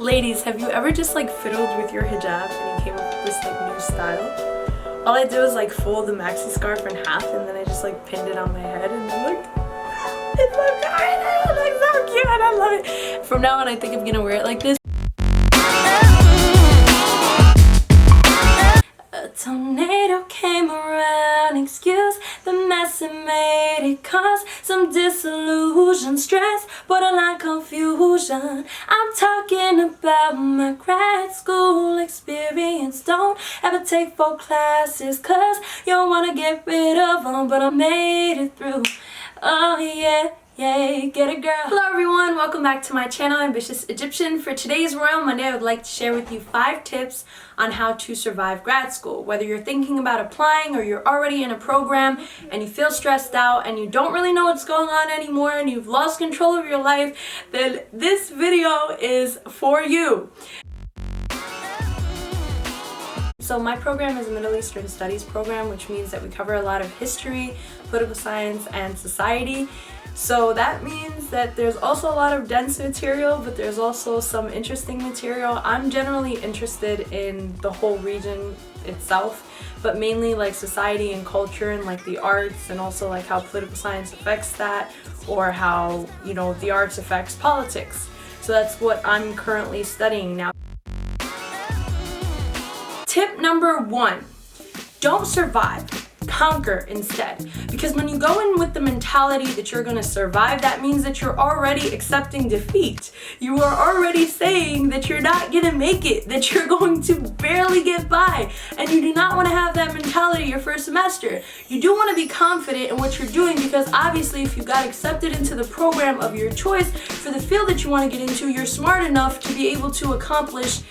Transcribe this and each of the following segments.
Ladies, have you ever just like fiddled with your hijab and you came up with this like new style? All I did was like fold the maxi scarf in half and then I just like pinned it on my head and look, it's so good, it looks so cute and I love it. From now on I think I'm gonna wear it like this. A tornado came around, excuse the mess it made. It caused some disillusion, stress, borderline confusion. I'm talking about my grad school experience. Don't ever take 4 classes cause you don't wanna get rid of them, but I made it through. Oh yeah. Yay, get it girl. Hello everyone, welcome back to my channel, Ambitious Egyptian. For today's Royal Monday, I would like to share with you 5 tips on how to survive grad school. Whether you're thinking about applying or you're already in a program and you feel stressed out and you don't really know what's going on anymore and you've lost control of your life, then this video is for you. So my program is a Middle Eastern Studies program, which means that we cover a lot of history, political science, and society. So that means that there's also a lot of dense material, but there's also some interesting material. I'm generally interested in the whole region itself, but mainly like society and culture and like the arts, and also like how political science affects that, or how, you know, the arts affects politics. So that's what I'm currently studying now. Tip number 1, don't survive. Conquer instead. Because when you go in with the mentality that you're going to survive, that means that you're already accepting defeat. You are already saying that you're not going to make it, that you're going to barely get by, and you do not want to have that mentality your first semester. You do want to be confident in what you're doing, because obviously if you got accepted into the program of your choice for the field that you want to get into, you're smart enough to be able to accomplish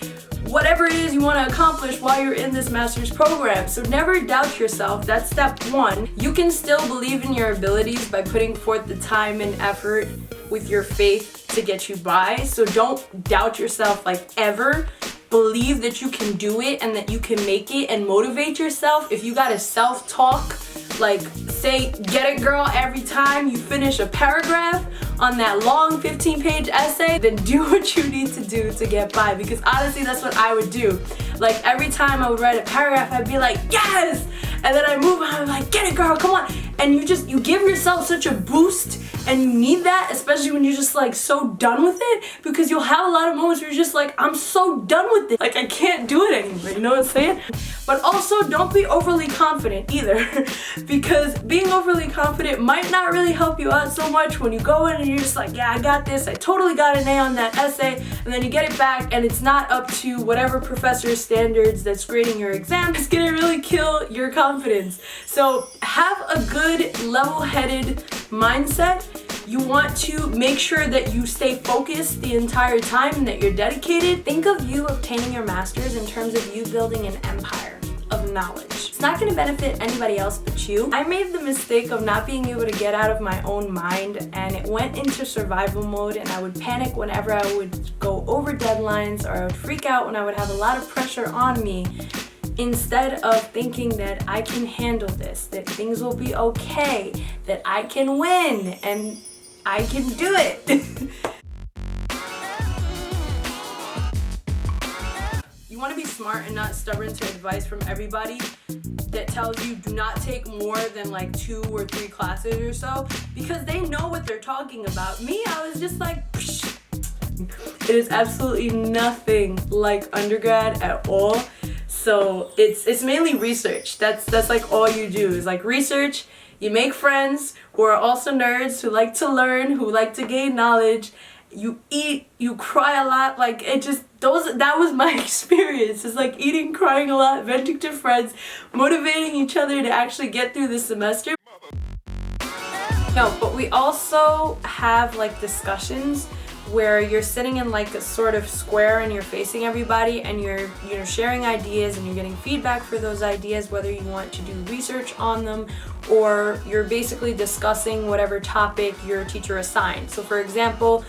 whatever it is you want to accomplish while you're in this master's program. So never doubt yourself. That's step 1. You can still believe in your abilities by putting forth the time and effort with your faith to get you by. So don't doubt yourself like ever. Believe that you can do it and that you can make it, and motivate yourself. If you gotta self-talk, like say get it girl every time you finish a paragraph on that long 15-page essay, then do what you need to do to get by, because honestly that's what I would do. Like every time I would write a paragraph, I'd be like, yes! And then I move on, I'm like, get it girl, come on. And you give yourself such a boost, and you need that, especially when you're just like so done with it, because you'll have a lot of moments where you're just like, I'm so done with it. Like I can't do it anymore, you know what I'm saying? But also don't be overly confident either, because being overly confident might not really help you out so much when you go in and you're just like, yeah, I got this, I totally got an A on that essay, and then you get it back and it's not up to whatever professor's standards that's grading your exam. It's gonna really kill your confidence. So have a good level-headed mindset. You want to make sure that you stay focused the entire time and that you're dedicated. Think of you obtaining your master's in terms of you building an empire of knowledge. It's not going to benefit anybody else but you. I made the mistake of not being able to get out of my own mind, and it went into survival mode, and I would panic whenever I would go over deadlines, or I would freak out when I would have a lot of pressure on me, instead of thinking that I can handle this, that things will be okay, that I can win, and I can do it. You want to be smart and not stubborn to advice from everybody that tells you do not take more than like 2 or 3 classes or so, because they know what they're talking about. Me, I was just like, psh. It is absolutely nothing like undergrad at all. So it's mainly research. That's like all you do is like research. You make friends who are also nerds, who like to learn, who like to gain knowledge. You eat, you cry a lot. Like that was my experience. It's like eating, crying a lot, venting to friends, motivating each other to actually get through the semester. No, but we also have like discussions where you're sitting in like a sort of square and you're facing everybody, and you're sharing ideas and you're getting feedback for those ideas, whether you want to do research on them or you're basically discussing whatever topic your teacher assigned. So for example,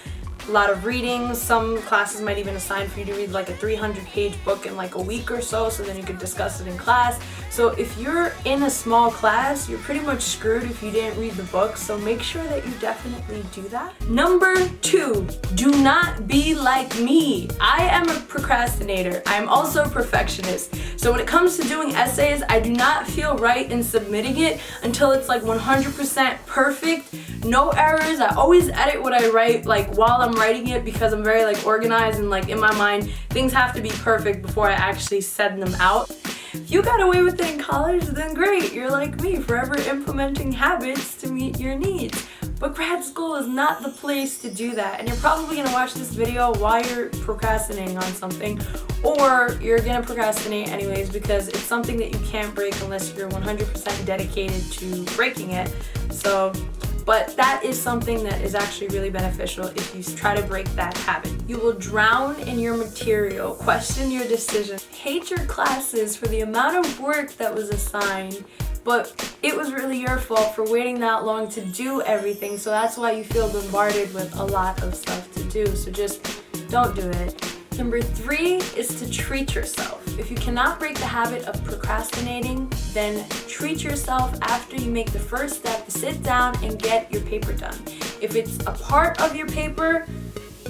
a lot of reading. Some classes might even assign for you to read like a 300-page book in like a week or so then you could discuss it in class. So if you're in a small class, you're pretty much screwed if you didn't read the book, so make sure that you definitely do that. Number 2, do not be like me. I am a procrastinator. I am also a perfectionist. So when it comes to doing essays, I do not feel right in submitting it until it's like 100% perfect, no errors. I always edit what I write like while I'm writing it because I'm very like organized and like in my mind things have to be perfect before I actually send them out. If you got away with it in college, then great, you're like me, forever implementing habits to meet your needs. But grad school is not the place to do that, and you're probably gonna watch this video while you're procrastinating on something, or you're gonna procrastinate anyways because it's something that you can't break unless you're 100% dedicated to breaking it. But that is something that is actually really beneficial if you try to break that habit. You will drown in your material, question your decision, hate your classes for the amount of work that was assigned, but it was really your fault for waiting that long to do everything, so that's why you feel bombarded with a lot of stuff to do, so just don't do it. Number 3 is to treat yourself. If you cannot break the habit of procrastinating, then treat yourself after you make the first step to sit down and get your paper done. If it's a part of your paper,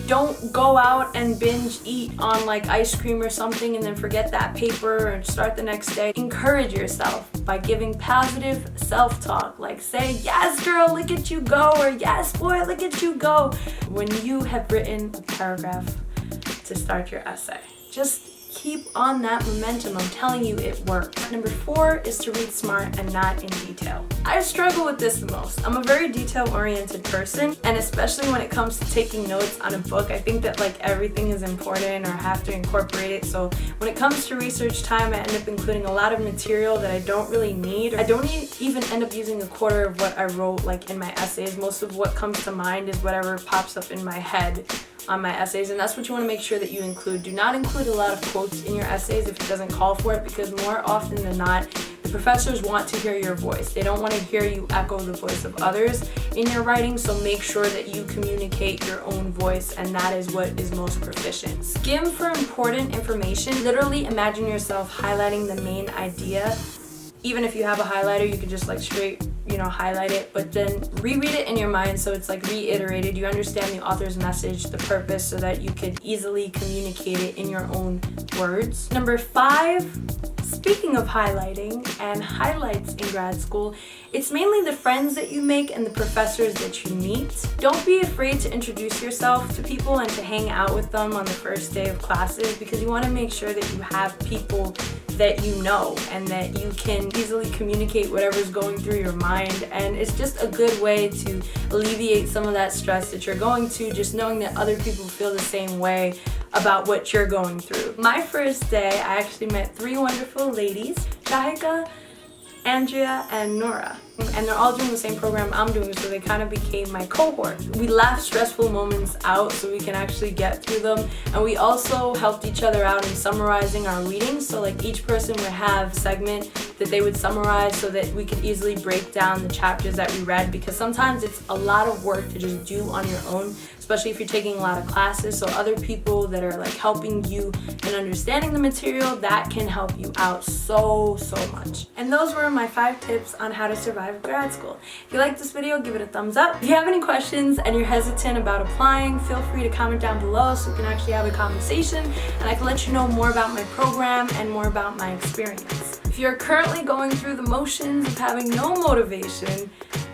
don't go out and binge eat on like ice cream or something and then forget that paper and start the next day. Encourage yourself by giving positive self-talk, like say, yes girl, look at you go, or yes boy, look at you go, when you have written a paragraph to start your essay. Just keep on that momentum. I'm telling you, it works. Number 4 is to read smart and not in detail. I struggle with this the most. I'm a very detail-oriented person, and especially when it comes to taking notes on a book, I think that like everything is important or I have to incorporate it. So when it comes to research time, I end up including a lot of material that I don't really need. I don't even end up using a quarter of what I wrote like in my essays. Most of what comes to mind is whatever pops up in my head on my essays, and that's what you want to make sure that you include. Do not include a lot of quotes in your essays if it doesn't call for it, because more often than not, the professors want to hear your voice. They don't want to hear you echo the voice of others in your writing, so make sure that you communicate your own voice, and that is what is most proficient. Skim for important information. Literally imagine yourself highlighting the main idea. Even if you have a highlighter, you could just like straight highlight it, but then reread it in your mind so it's like reiterated. You understand the author's message, the purpose, so that you could easily communicate it in your own words. Number 5, speaking of highlighting and highlights in grad school, it's mainly the friends that you make and the professors that you meet. Don't be afraid to introduce yourself to people and to hang out with them on the first day of classes, because you want to make sure that you have people that you know and that you can easily communicate whatever's going through your mind, and it's just a good way to alleviate some of that stress that you're going to, just knowing that other people feel the same way about what you're going through. My first day, I actually met 3 wonderful ladies, Shahika, Andrea, and Nora. And they're all doing the same program I'm doing, so they kind of became my cohort. We laughed stressful moments out so we can actually get through them, and we also helped each other out in summarizing our readings. So like each person would have a segment that they would summarize so that we could easily break down the chapters that we read, because sometimes it's a lot of work to just do on your own, especially if you're taking a lot of classes. So other people that are like helping you and understanding the material, that can help you out so much. And those were my 5 tips on how to survive grad school. If you like this video, give it a thumbs up. If you have any questions and you're hesitant about applying, feel free to comment down below so we can actually have a conversation and I can let you know more about my program and more about my experience. If you're currently going through the motions of having no motivation,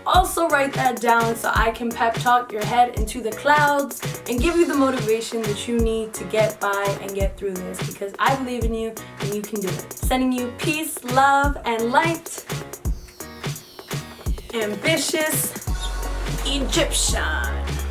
also write that down so I can pep talk your head into the clouds and give you the motivation that you need to get by and get through this, because I believe in you and you can do it. Sending you peace, love, and light. Ambitious Egyptian.